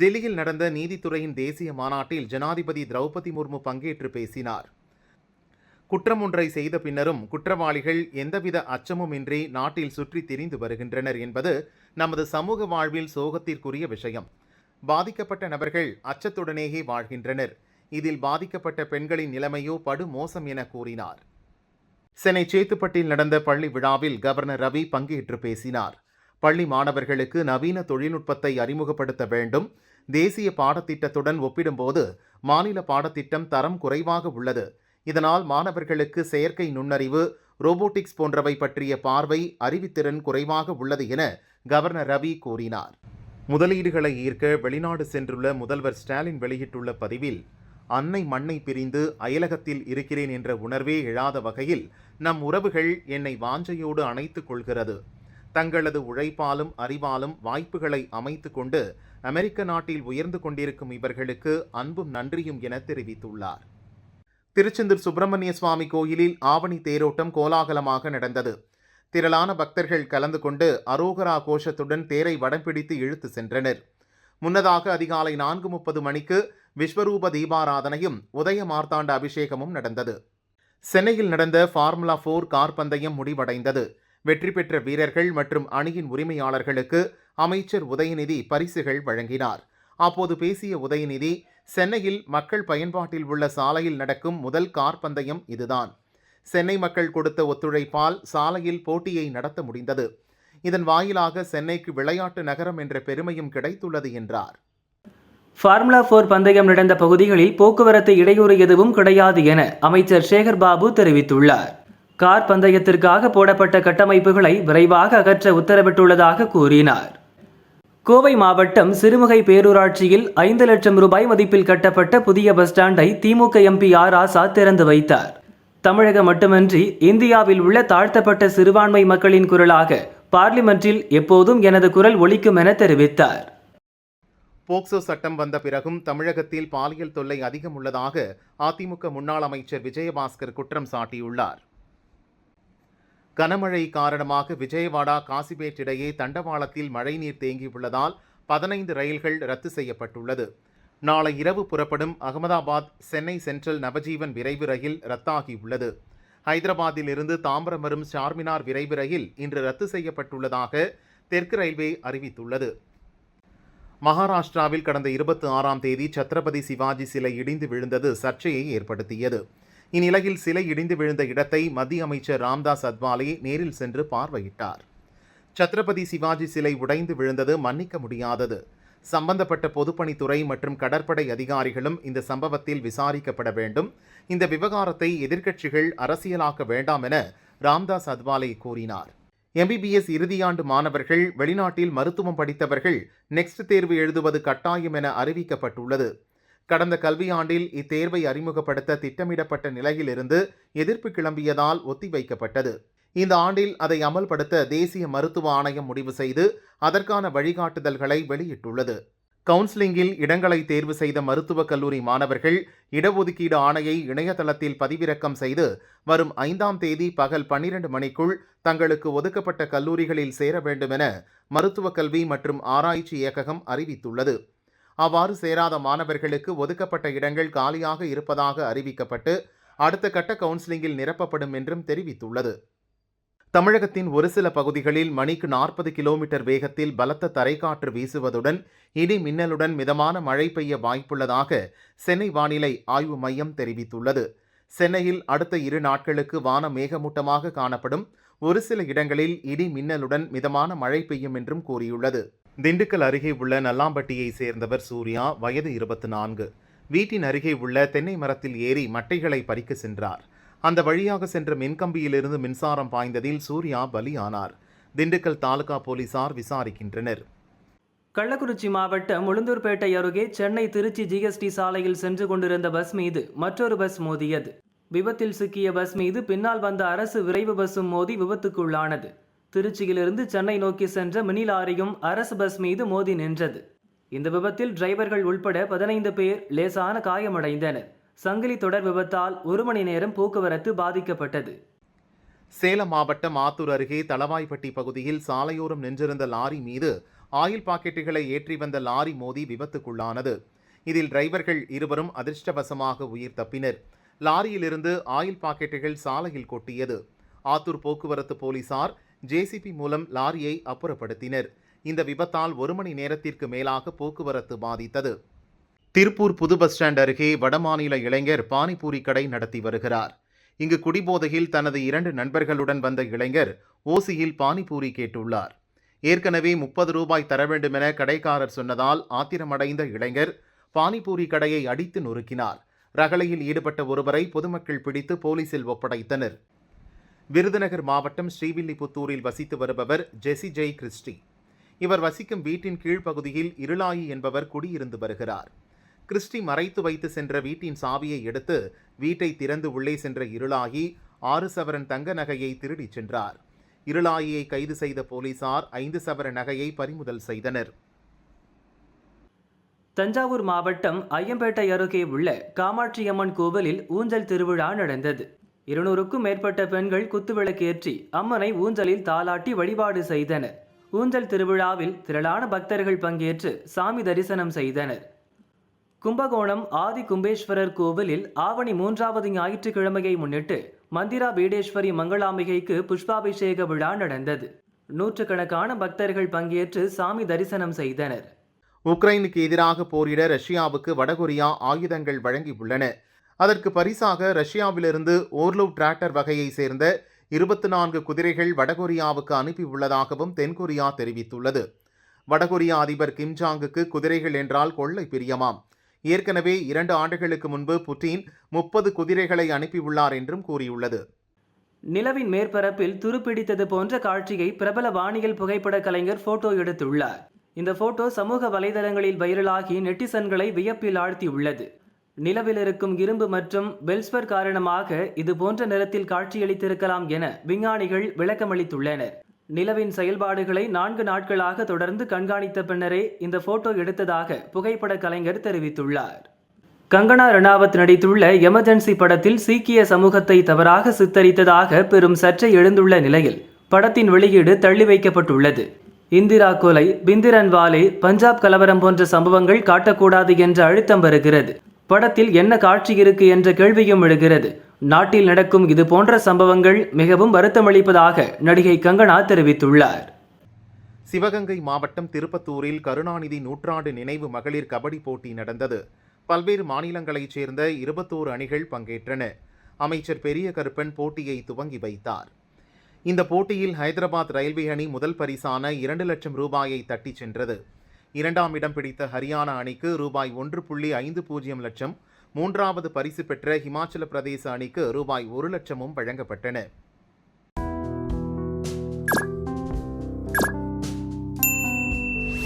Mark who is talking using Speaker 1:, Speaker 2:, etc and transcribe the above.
Speaker 1: டெல்லியில் நடந்த நீதித்துறையின் தேசிய மாநாட்டில் ஜனாதிபதி திரௌபதி முர்மு பங்கேற்று பேசினார். குற்றம் ஒன்றை செய்த பின்னரும் குற்றவாளிகள் எந்தவித அச்சமுமின்றி நாட்டில் சுற்றி திரிந்து வருகின்றனர் என்பது நமது சமூக வாழ்வில் சோகத்திற்குரிய விஷயம். பாதிக்கப்பட்ட நபர்கள் அச்சத்துடனேயே வாழ்கின்றனர். இதில் பாதிக்கப்பட்ட பெண்களின் நிலைமையோ படுமோசம் என கூறினார். சென்னை சேத்துப்பட்டில் நடந்த பள்ளி விழாவில் கவர்னர் ரவி பங்கேற்று பேசினார். பள்ளி மாணவர்களுக்கு நவீன தொழில்நுட்பத்தை அறிமுகப்படுத்த வேண்டும். தேசிய பாடத்திட்டத்துடன் ஒப்பிடும்போது மாநில பாடத்திட்டம் தரம் குறைவாக உள்ளது. இதனால் மாணவர்களுக்கு செயற்கை நுண்ணறிவு, ரோபோட்டிக்ஸ் போன்றவை பற்றிய பார்வை, அறிவுத்திறன் குறைவாக உள்ளது என கவர்னர் ரவி கூறினார். முதலீடுகளை ஈர்க்க வெளிநாடு சென்றுள்ள முதல்வர் ஸ்டாலின் வெளியிட்டுள்ள பதிவில், அன்னை மண்ணை பிரிந்து அயலகத்தில் இருக்கிறேன் என்ற உணர்வே எழாத வகையில் நம் உறவுகள் என்னை வாஞ்சையோடு அணைத்துக் கொள்கிறது. தங்களது உழைப்பாலும் அறிவாலும் வாய்ப்புகளை அமைத்து கொண்டு அமெரிக்க நாட்டில் உயர்ந்து கொண்டிருக்கும் இவர்களுக்கு அன்பும் நன்றியும் என தெரிவித்துள்ளார். திருச்செந்தூர் சுப்பிரமணிய சுவாமி கோயிலில் ஆவணி தேரோட்டம் கோலாகலமாக நடந்தது. திரளான பக்தர்கள் கலந்து கொண்டு அரோகரா கோஷத்துடன் தேரை வடம் பிடித்து இழுத்து சென்றனர். முன்னதாக அதிகாலை 4:30 மணிக்கு விஸ்வரூப தீபாராதனையும் உதய மார்த்தாண்ட அபிஷேகமும் நடந்தது. சென்னையில் நடந்த ஃபார்முலா 4 கார் பந்தயம் முடிவடைந்தது. வெற்றி பெற்ற வீரர்கள் மற்றும் அணியின் உரிமையாளர்களுக்கு அமைச்சர் உதயநிதி பரிசுகள் வழங்கினார். அப்போது பேசிய உதயநிதி, சென்னையில் மக்கள் பயன்பாட்டில் உள்ள சாலையில் நடக்கும் முதல் கார் பந்தயம் இதுதான். சென்னை மக்கள் கொடுத்த ஒத்துழைப்பால் சாலையில் போட்டியை நடத்த முடிந்தது. இதன் வாயிலாக சென்னைக்கு விளையாட்டு நகரம் என்ற பெருமையும் கிடைத்துள்ளது என்றார்.
Speaker 2: ஃபார்முலா 4 பந்தயம் நடந்த பகுதிகளில் போக்குவரத்து இடையூறு எதுவும் கிடையாது என அமைச்சர் சேகர் பாபு தெரிவித்துள்ளார். கார் பந்தயத்திற்காக போடப்பட்ட கட்டமைப்புகளை விரைவாக அகற்ற உத்தரவிட்டுள்ளதாக கூறினார். கோவை மாவட்டம் சிறுமுகை பேரூராட்சியில் 5 லட்சம் ரூபாய் மதிப்பில் கட்டப்பட்ட புதிய பஸ் ஸ்டாண்டை திமுக எம்பி ஆர் ஆசா திறந்து வைத்தார். தமிழகம் மட்டுமின்றி இந்தியாவில் உள்ள தாழ்த்தப்பட்ட சிறுபான்மை மக்களின் குரலாக பார்லிமென்ட்டில் எப்போதும் எனது குரல் ஒலிக்கும் என தெரிவித்தார்.
Speaker 1: போக்சோ சட்டம் வந்த பிறகும் தமிழகத்தில் பாலியல் தொல்லை அதிகம் உள்ளதாக அதிமுக முன்னாள் அமைச்சர் விஜயபாஸ்கர் குற்றம் சாட்டியுள்ளார். கனமழை காரணமாக விஜயவாடா காசிபேட் இடையே தண்டவாளத்தில் மழைநீர் தேங்கியுள்ளதால் 15 ரயில்கள் ரத்து செய்யப்பட்டுள்ளது. நாளை இரவு புறப்படும் அகமதாபாத் சென்னை சென்ட்ரல் நவஜீவன் விரைவு ரயில் ரத்தாகியுள்ளது. ஹைதராபாத்தில் இருந்து தாம்பரம் வரும் சார்மினார் விரைவு ரயில் இன்று ரத்து செய்யப்பட்டுள்ளதாக தெற்கு ரயில்வே அறிவித்துள்ளது. மகாராஷ்டிராவில் கடந்த 26ஆம் தேதி சத்ரபதி சிவாஜி சிலை இடிந்து விழுந்தது சர்ச்சையை ஏற்படுத்தியது. இந்நிலையில் சிலை இடிந்து விழுந்த இடத்தை மத்திய அமைச்சர் ராம்தாஸ் அத்வாலே நேரில் சென்று பார்வையிட்டார். சத்ரபதி சிவாஜி சிலை உடைந்து விழுந்தது மன்னிக்க முடியாதது. சம்பந்தப்பட்ட பொதுப்பணித்துறை மற்றும் கடற்படை அதிகாரிகளும் இந்த சம்பவத்தில் விசாரிக்கப்பட வேண்டும். இந்த விவகாரத்தை எதிர்க்கட்சிகள் அரசியலாக்க வேண்டாம் என ராம்தாஸ் அத்வாலே கூறினார். MBBS இறுதியாண்டு மாணவர்கள், வெளிநாட்டில் மருத்துவம் படித்தவர்கள் நெக்ஸ்ட் தேர்வு எழுதுவது கட்டாயம் என அறிவிக்கப்பட்டுள்ளது. கடந்த கல்வியாண்டில் இத்தேர்வை அறிமுகப்படுத்த திட்டமிடப்பட்ட நிலையிலிருந்து எதிர்ப்பு கிளம்பியதால் ஒத்திவைக்கப்பட்டது. இந்த ஆண்டில் அதை அமல்படுத்த தேசிய மருத்துவ ஆணையம் முடிவு செய்து அதற்கான வழிகாட்டுதல்களை வெளியிட்டுள்ளது. கவுன்சிலிங்கில் இடங்களை தேர்வு செய்த மருத்துவக் கல்லூரி மாணவர்கள் இடஒதுக்கீடு ஆணையை இணையதளத்தில் பதிவிறக்கம் செய்து வரும் 5ஆம் தேதி பகல் 12 மணிக்குள் தங்களுக்கு ஒதுக்கப்பட்ட கல்லூரிகளில் சேர வேண்டும் என மருத்துவக் கல்வி மற்றும் ஆராய்ச்சி இயக்ககம் அறிவித்துள்ளது. அவ்வாறு சேராத மாணவர்களுக்கு ஒதுக்கப்பட்ட இடங்கள் காலியாக இருப்பதாக அறிவிக்கப்பட்டு அடுத்த கட்ட கவுன்சிலிங்கில் நிரப்பப்படும் என்றும் தெரிவித்துள்ளது. தமிழகத்தின் ஒரு சில பகுதிகளில் மணிக்கு 40 கிலோமீட்டர் வேகத்தில் பலத்த தரைக்காற்று வீசுவதுடன் இடி மின்னலுடன் மிதமான மழை பெய்ய வாய்ப்புள்ளதாக சென்னை வானிலை ஆய்வு மையம் தெரிவித்துள்ளது. சென்னையில் அடுத்த 2 நாட்களுக்கு வானம் மேகமூட்டமாக காணப்படும். ஒரு சில இடங்களில் இடி மின்னலுடன் மிதமான மழை பெய்யும் என்றும் கூறியுள்ளது. திண்டுக்கல் அருகே உள்ள நல்லாம்பட்டியை சேர்ந்தவர் சூர்யா, வயது 24. வீட்டின் அருகே உள்ள தென்னை மரத்தில் ஏறி மட்டைகளை பறிக்க சென்றார். அந்த வழியாக சென்ற மின்கம்பியிலிருந்து மின்சாரம் பாய்ந்ததில் சூர்யா பலியானார். திண்டுக்கல் தாலுகா போலீசார் விசாரிக்கின்றனர்.
Speaker 2: கள்ளக்குறிச்சி மாவட்டம் உளுந்தூர்பேட்டை அருகே சென்னை திருச்சி GST சாலையில் சென்று கொண்டிருந்த பஸ் மீது மற்றொரு பஸ் மோதியது. விபத்தில் சிக்கிய பஸ் மீது பின்னால் வந்த அரசு விரைவு பஸ்ஸும் மோதி விபத்துக்குள்ளானது. திருச்சியிலிருந்து சென்னை நோக்கி சென்ற மினி லாரியும் அரசு பஸ் மீது மோதி நின்றது. இந்த விபத்தில் டிரைவர்கள் உள்பட 15 பேர் லேசான காயமடைந்தனர். சங்கிலி தொடர் விபத்தால் 1 மணி நேரம் போக்குவரத்து பாதிக்கப்பட்டது.
Speaker 1: சேலம் மாவட்டம் ஆத்தூர் அருகே தளவாய்பட்டி பகுதியில் சாலையோரம் நின்றிருந்த லாரி மீது ஆயில் பாக்கெட்டுகளை ஏற்றி வந்த லாரி மோதி விபத்துக்குள்ளானது. இதில் டிரைவர்கள் இருவரும் அதிர்ஷ்டவசமாக உயிர் தப்பினர். லாரியிலிருந்து ஆயில் பாக்கெட்டுகள் சாலையில் கொட்டியது. ஆத்தூர் போக்குவரத்து போலீசார் ஜேசிபி மூலம் லாரியை அப்புறப்படுத்தினர். இந்த விபத்தால் 1 மணி நேரத்திற்கு மேலாக போக்குவரத்து பாதித்தது. திருப்பூர் புது பஸ் ஸ்டாண்ட் அருகே வடமாநில இளைஞர் பானிபூரி கடை நடத்தி வருகிறார். இங்கு குடிபோதையில் தனது 2 நண்பர்களுடன் வந்த இளைஞர் ஓசியில் பானிபூரி கேட்டுள்ளார். ஏற்கனவே 30 ரூபாய் தர வேண்டுமென கடைக்காரர் சொன்னதால் ஆத்திரமடைந்த இளைஞர் பானிபூரி கடையை அடித்து நொறுக்கினார். ரகளையில் ஈடுபட்ட ஒருவரை பொதுமக்கள் பிடித்து போலீசில் ஒப்படைத்தனர். விருதுநகர் மாவட்டம் ஸ்ரீவில்லிபுத்தூரில் வசித்து வருபவர் ஜெசி ஜெய் கிறிஸ்டி. இவர் வசிக்கும் வீட்டின் கீழ்ப்பகுதியில் இருளாயி என்பவர் குடியிருந்து வருகிறார். கிறிஸ்டி மறைத்து வைத்து சென்ற வீட்டின் சாவியை எடுத்து வீட்டை திறந்து உள்ளே சென்ற இருளாயி 6 சவரன் தங்க நகையை திருடிச் சென்றார். இருளாயியை கைது செய்த போலீசார் 5 சவர நகையை பறிமுதல் செய்தனர்.
Speaker 2: தஞ்சாவூர் மாவட்டம் ஐயம்பேட்டை அருகே உள்ள காமாட்சியம்மன் கோவிலில் ஊஞ்சல் திருவிழா நடந்தது. 200க்கும் மேற்பட்ட பெண்கள் குத்துவிளக்கேற்றி அம்மனை ஊஞ்சலில் தாலாட்டி வழிபாடு செய்தனர். ஊஞ்சல் திருவிழாவில் திரளான பக்தர்கள் பங்கேற்று சாமி தரிசனம் செய்தனர். கும்பகோணம் ஆதி கும்பேஸ்வரர் கோவிலில் ஆவணி 3வது ஞாயிற்றுக்கிழமையை முன்னிட்டு மந்திரா பீடேஸ்வரி மங்களாம்பிகைக்கு புஷ்பாபிஷேக விழா நடந்தது. நூற்றுக்கணக்கான பக்தர்கள் பங்கேற்று சாமி தரிசனம் செய்தனர்.
Speaker 1: உக்ரைனுக்கு எதிராக போரிட ரஷ்யாவுக்கு வடகொரியா ஆயுதங்கள் வழங்கியுள்ளன. அதற்கு பரிசாக ரஷ்யாவிலிருந்து ஓர்லோவ் டிராக்டர் வகையை சேர்ந்த 24 குதிரைகள் வடகொரியாவுக்கு அனுப்பியுள்ளதாகவும் தென்கொரியா தெரிவித்துள்ளது. வடகொரியா அதிபர் கிம் ஜாங்குக்கு குதிரைகள் என்றால் கொள்ளை பிரியமாம். ஏற்கனவே 2 ஆண்டுகளுக்கு முன்பு புட்டின் 30 குதிரைகளை அனுப்பியுள்ளார் என்றும் கூறியுள்ளது.
Speaker 2: நிலவின் மேற்பரப்பில் துருப்பிடித்தது போன்ற காட்சியை பிரபல வானியல் புகைப்பட கலைஞர் போட்டோ எடுத்துள்ளார். இந்த போட்டோ சமூக வலைதளங்களில் வைரலாகி நெட்டிசன்களை வியப்பில் ஆழ்த்தியுள்ளது. நிலவில் இருக்கும் இரும்பு மற்றும் பெல்ஸ்பர் காரணமாக இது போன்ற நிறத்தில் காட்சியளித்திருக்கலாம் என விஞ்ஞானிகள் விளக்கமளித்துள்ளனர். நிலவின் செயல்பாடுகளை 4 நாட்களாக தொடர்ந்து கண்காணித்த பின்னரே இந்த போட்டோ எடுத்ததாக புகைப்பட கலைஞர் தெரிவித்துள்ளார். கங்கனா ரனாவத் நடித்துள்ள எமர்ஜென்சி படத்தில் சீக்கிய சமூகத்தை தவறாக சித்தரித்ததாக பெரும் சர்ச்சை எழுந்துள்ள நிலையில் படத்தின் வெளியீடு தள்ளி வைக்கப்பட்டுள்ளது. இந்திரா கொலை, பிந்திரன்வாலே, பஞ்சாப் கலவரம் போன்ற சம்பவங்கள் காட்டக்கூடாது என்ற அழுத்தம் வருகிறது. படத்தில் என்ன காட்சி இருக்கு என்ற கேள்வியும் எழுகிறது. நாட்டில் நடக்கும் இது போன்ற சம்பவங்கள் மிகவும் வருத்தமளிப்பதாக நடிகை கங்கனா தெரிவித்துள்ளார்.
Speaker 1: சிவகங்கை மாவட்டம் திருப்பத்தூரில் கருணாநிதி நூற்றாண்டு நினைவு மகளிர் கபடி போட்டி நடந்தது. பல்வேறு மாநிலங்களைச் சேர்ந்த 21 அணிகள் பங்கேற்றன. அமைச்சர் பெரிய கருப்பன் போட்டியை துவங்கி வைத்தார். இந்த போட்டியில் ஹைதராபாத் ரயில்வே அணி முதல் பரிசான 2 லட்சம் ரூபாயை தட்டிச் சென்றது. 2ஆம் இடம் பிடித்த ஹரியானா அணிக்கு ரூபாய் 1.50 லட்சம், 3வது பரிசு பெற்ற ஹிமாச்சல பிரதேச அணிக்கு ரூபாய் 1 லட்சமும் வழங்கப்பட்டன.